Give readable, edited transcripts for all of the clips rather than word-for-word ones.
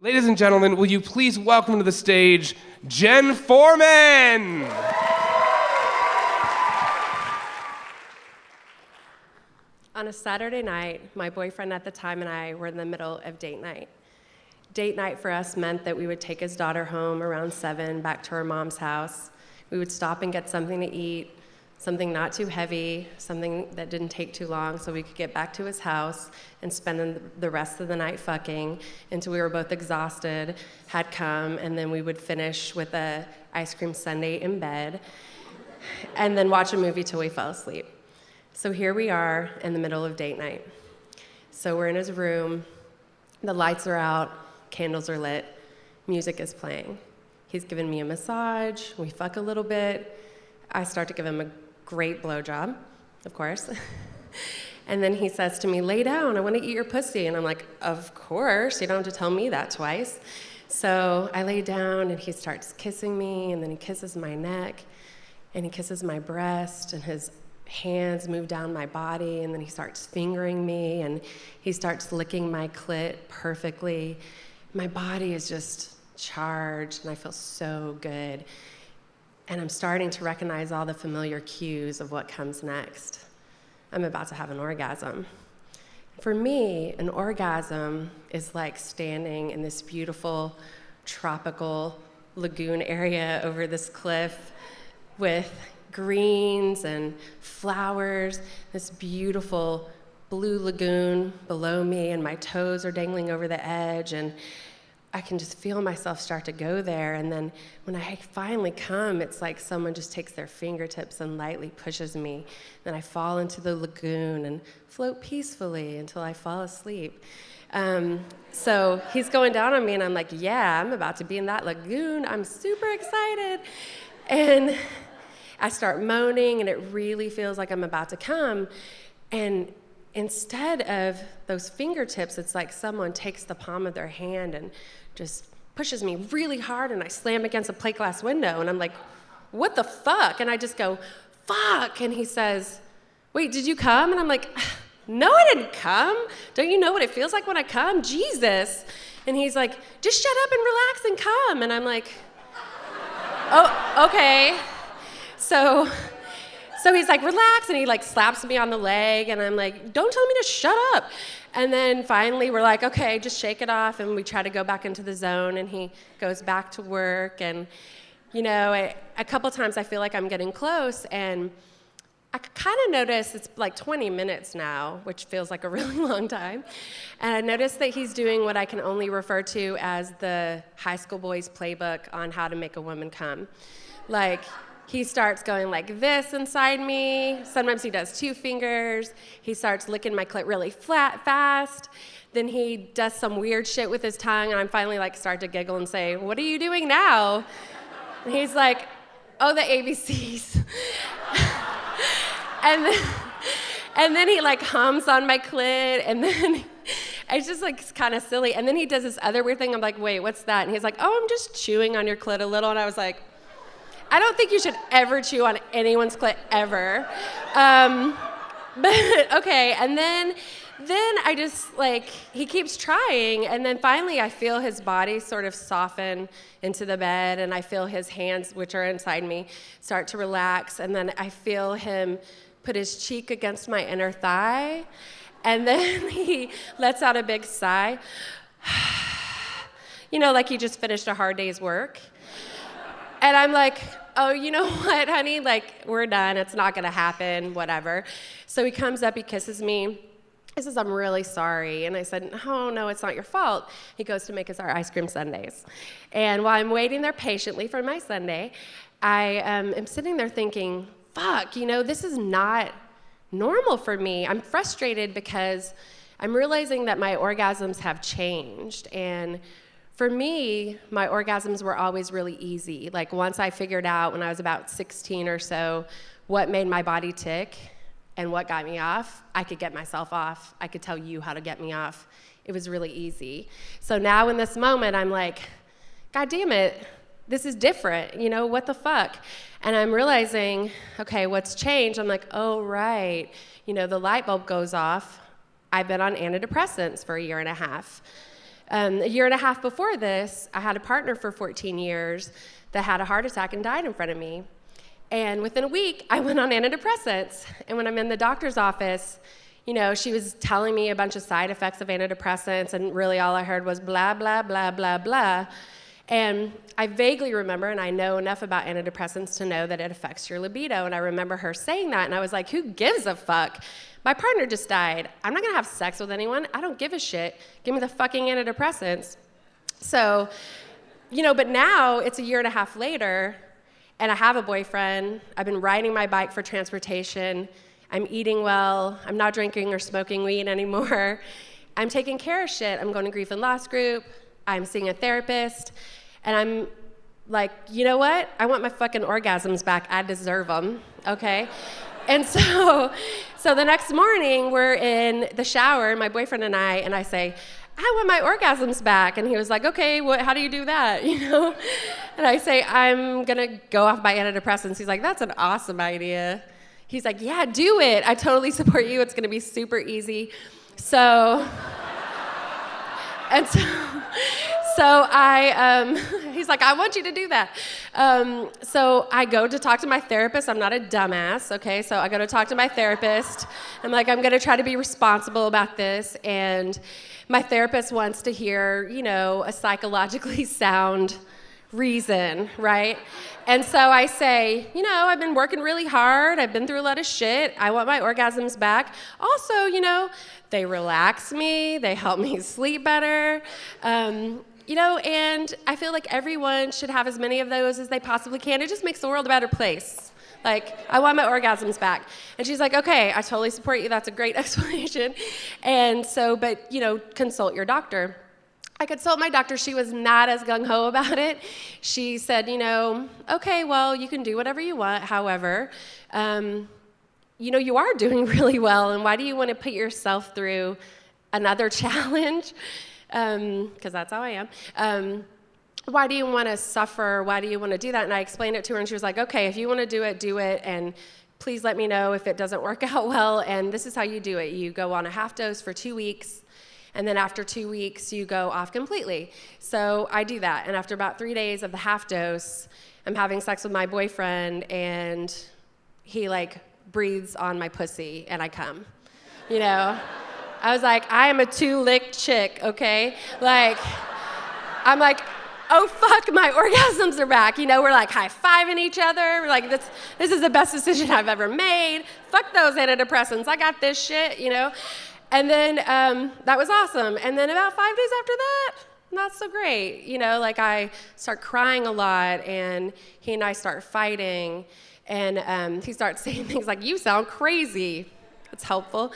Ladies and gentlemen, will you please welcome to the stage, Jenn Foreman! On a Saturday night, my boyfriend at the time and I were in the middle of date night. Date night for us meant that we would take his daughter home around 7 back to her mom's house. We would stop and get something to eat, something not too heavy, something that didn't take too long so we could get back to his house and spend the rest of the night fucking until we were both exhausted, had come, and then we would finish with a ice cream sundae in bed and then watch a movie till we fell asleep. So here we are in the middle of date night. So we're in his room, the lights are out, candles are lit, music is playing. He's giving me a massage, we fuck a little bit, I start to give him a great blowjob, of course. And then he says to me, "Lay down, I want to eat your pussy." And I'm like, "Of course, you don't have to tell me that twice." So I lay down and he starts kissing me, and then he kisses my neck, and he kisses my breast, and his hands move down my body, and then he starts fingering me, and he starts licking my clit perfectly. My body is just charged, and I feel so good. And I'm starting to recognize all the familiar cues of what comes next. I'm about to have an orgasm. For me, an orgasm is like standing in this beautiful tropical lagoon area over this cliff with greens and flowers, this beautiful blue lagoon below me, and my toes are dangling over the edge, and I can just feel myself start to go there. And then when I finally come, it's like someone just takes their fingertips and lightly pushes me. Then I fall into the lagoon and float peacefully until I fall asleep. So he's going down on me, and I'm like, yeah, I'm about to be in that lagoon. I'm super excited. And I start moaning, and it really feels like I'm about to come. And instead of those fingertips, it's like someone takes the palm of their hand and just pushes me really hard, and I slam against a plate glass window, and I'm like, what the fuck? And I just go, fuck. And he says, wait, did you come? And I'm like, no, I didn't come. Don't you know what it feels like when I come? Jesus. And he's like, just shut up and relax and come. And I'm like, oh, okay. So he's like, relax, and he like slaps me on the leg, and I'm like, don't tell me to shut up. And then finally we're like, okay, just shake it off, and we try to go back into the zone, and he goes back to work. And you know, a couple times I feel like I'm getting close, and I kind of notice it's like 20 minutes now, which feels like a really long time. And I notice that he's doing what I can only refer to as the high school boys playbook on how to make a woman come. Like, he starts going like this inside me. Sometimes he does 2 fingers. He starts licking my clit really fast. Then he does some weird shit with his tongue, and I'm finally like start to giggle and say, "What are you doing now?" And he's like, "Oh, the ABCs." and then he like hums on my clit, and then it's just like kind of silly. And then he does this other weird thing. I'm like, "Wait, what's that?" And he's like, "Oh, I'm just chewing on your clit a little." And I was like, I don't think you should ever chew on anyone's clit, ever. But okay, and then I just like, he keeps trying, and then finally I feel his body sort of soften into the bed, and I feel his hands, which are inside me, start to relax, and then I feel him put his cheek against my inner thigh, and then he lets out a big sigh. You know, like he just finished a hard day's work. And I'm like, oh, you know what, honey? Like, we're done. It's not going to happen, whatever. So he comes up, he kisses me. He says, "I'm really sorry." And I said, "Oh, no, it's not your fault." He goes to make us our ice cream sundaes. And while I'm waiting there patiently for my sundae, I am sitting there thinking, fuck, you know, this is not normal for me. I'm frustrated because I'm realizing that my orgasms have changed. And for me, my orgasms were always really easy. Like once I figured out when I was about 16 or so what made my body tick and what got me off, I could get myself off. I could tell you how to get me off. It was really easy. So now in this moment, I'm like, God damn it, this is different, you know, what the fuck? And I'm realizing, okay, what's changed? I'm like, oh, right. You know, the light bulb goes off. I've been on antidepressants for a year and a half. A year and a half before this, I had a partner for 14 years that had a heart attack and died in front of me. And within a week, I went on antidepressants. And when I'm in the doctor's office, she was telling me a bunch of side effects of antidepressants, and really all I heard was blah, blah, blah, blah, blah. And I vaguely remember, and I know enough about antidepressants to know that it affects your libido. And I remember her saying that, and I was like, who gives a fuck? My partner just died. I'm not gonna have sex with anyone. I don't give a shit. Give me the fucking antidepressants. So, but now it's a year and a half later, and I have a boyfriend. I've been riding my bike for transportation. I'm eating well. I'm not drinking or smoking weed anymore. I'm taking care of shit. I'm going to grief and loss group. I'm seeing a therapist. And I'm like, you know what? I want my fucking orgasms back. I deserve them, okay? And so the next morning, we're in the shower, my boyfriend and I say, I want my orgasms back. And he was like, okay, how do you do that, And I say, I'm gonna go off my antidepressants. He's like, that's an awesome idea. He's like, yeah, do it. I totally support you. It's gonna be super easy. So he's like, I want you to do that. So I go to talk to my therapist. I'm not a dumbass, okay? So I go to talk to my therapist. I'm like, I'm gonna try to be responsible about this. And my therapist wants to hear, a psychologically sound reason, right? And so I say, I've been working really hard. I've been through a lot of shit. I want my orgasms back. Also, they relax me. They help me sleep better. And I feel like everyone should have as many of those as they possibly can. It just makes the world a better place. Like, I want my orgasms back. And she's like, okay, I totally support you. That's a great explanation. And so, but, consult your doctor. I consult my doctor. She was not as gung-ho about it. She said, okay, well, you can do whatever you want. However, you are doing really well. And why do you want to put yourself through another challenge? Because that's how I am. Why do you want to suffer? Why do you want to do that? And I explained it to her, and she was like, okay, if you want to do it, do it, and please let me know if it doesn't work out well, and this is how you do it. You go on a half dose for 2 weeks, and then after 2 weeks, you go off completely. So I do that, and after about 3 days of the half dose, I'm having sex with my boyfriend, and he, breathes on my pussy, and I come, I was like, I am a 2-lick chick, okay? I'm like, oh, fuck, my orgasms are back. We're high-fiving each other. We're like, this is the best decision I've ever made. Fuck those antidepressants. I got this shit, And then that was awesome. And then about 5 days after that, not so great. I start crying a lot, and he and I start fighting. And he starts saying things like, you sound crazy. It's helpful.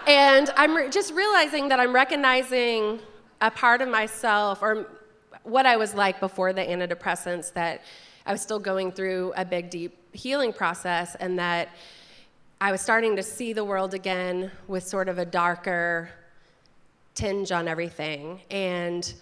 And I'm just realizing that I'm recognizing a part of myself, or what I was like before the antidepressants, that I was still going through a big, deep healing process, and that I was starting to see the world again with sort of a darker tinge on everything. And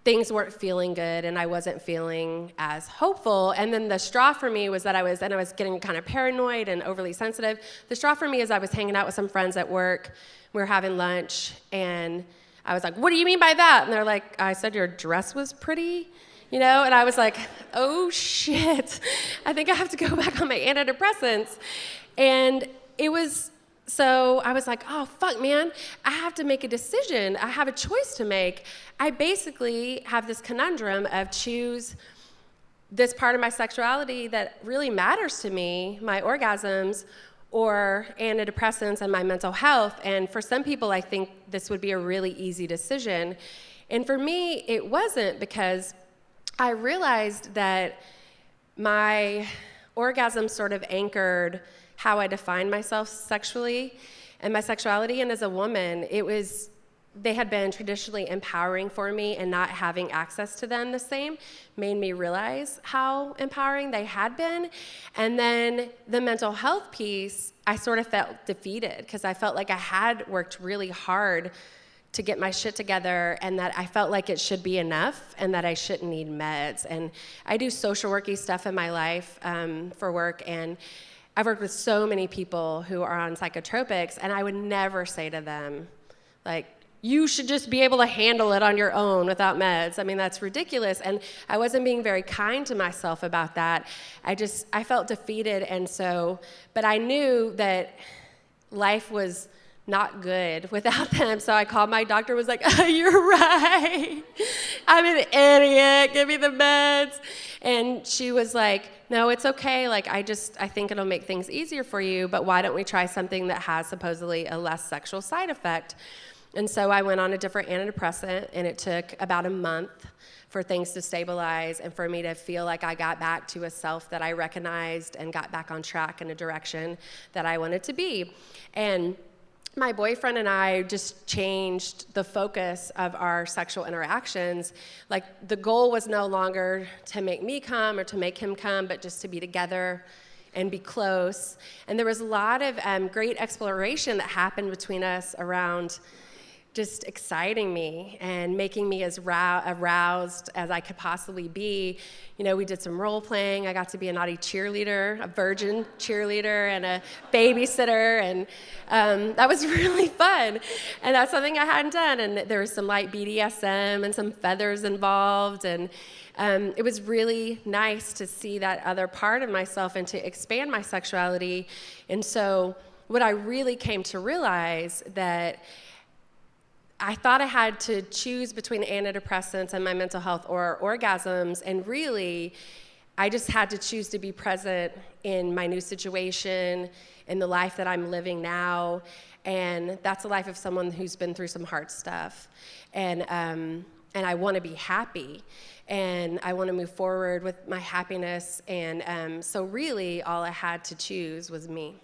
things weren't feeling good, and I wasn't feeling as hopeful. And then the straw for me was that I was getting kind of paranoid and overly sensitive. The straw for me is I was hanging out with some friends at work. We were having lunch, and I was like, what do you mean by that? And they're like, I said your dress was pretty, And I was like, oh shit, I think I have to go back on my antidepressants. And so I was like, oh, fuck, man, I have to make a decision. I have a choice to make. I basically have this conundrum of choose this part of my sexuality that really matters to me, my orgasms, or antidepressants and my mental health. And for some people, I think this would be a really easy decision. And for me, it wasn't, because I realized that my orgasm sort of anchored how I defined myself sexually and my sexuality. And as a woman, they had been traditionally empowering for me, and not having access to them the same made me realize how empowering they had been. And then the mental health piece, I sort of felt defeated, because I felt like I had worked really hard to get my shit together, and that I felt like it should be enough, and that I shouldn't need meds. And I do social worky stuff in my life for work, and I've worked with so many people who are on psychotropics, and I would never say to them, you should just be able to handle it on your own without meds. I mean, that's ridiculous. And I wasn't being very kind to myself about that. I felt defeated. And so, but I knew that life was not good without them. So I called my doctor, was like, oh, you're right. I'm an idiot. Give me the meds. And she was like, no, it's okay. Like, I think it'll make things easier for you, but why don't we try something that has supposedly a less sexual side effect? And so I went on a different antidepressant, and it took about a month for things to stabilize and for me to feel like I got back to a self that I recognized and got back on track in a direction that I wanted to be. And my boyfriend and I just changed the focus of our sexual interactions. Like, the goal was no longer to make me come or to make him come, but just to be together and be close. And there was a lot of great exploration that happened between us around just exciting me and making me as aroused as I could possibly be. You know, we did some role playing. I got to be a naughty cheerleader, a virgin cheerleader, and a babysitter, and that was really fun. And that's something I hadn't done. And there was some light BDSM and some feathers involved, and it was really nice to see that other part of myself and to expand my sexuality. And so what I really came to realize that I thought I had to choose between antidepressants and my mental health or orgasms, and really, I just had to choose to be present in my new situation, in the life that I'm living now, and that's a life of someone who's been through some hard stuff, and I want to be happy, and I want to move forward with my happiness, and so really, all I had to choose was me.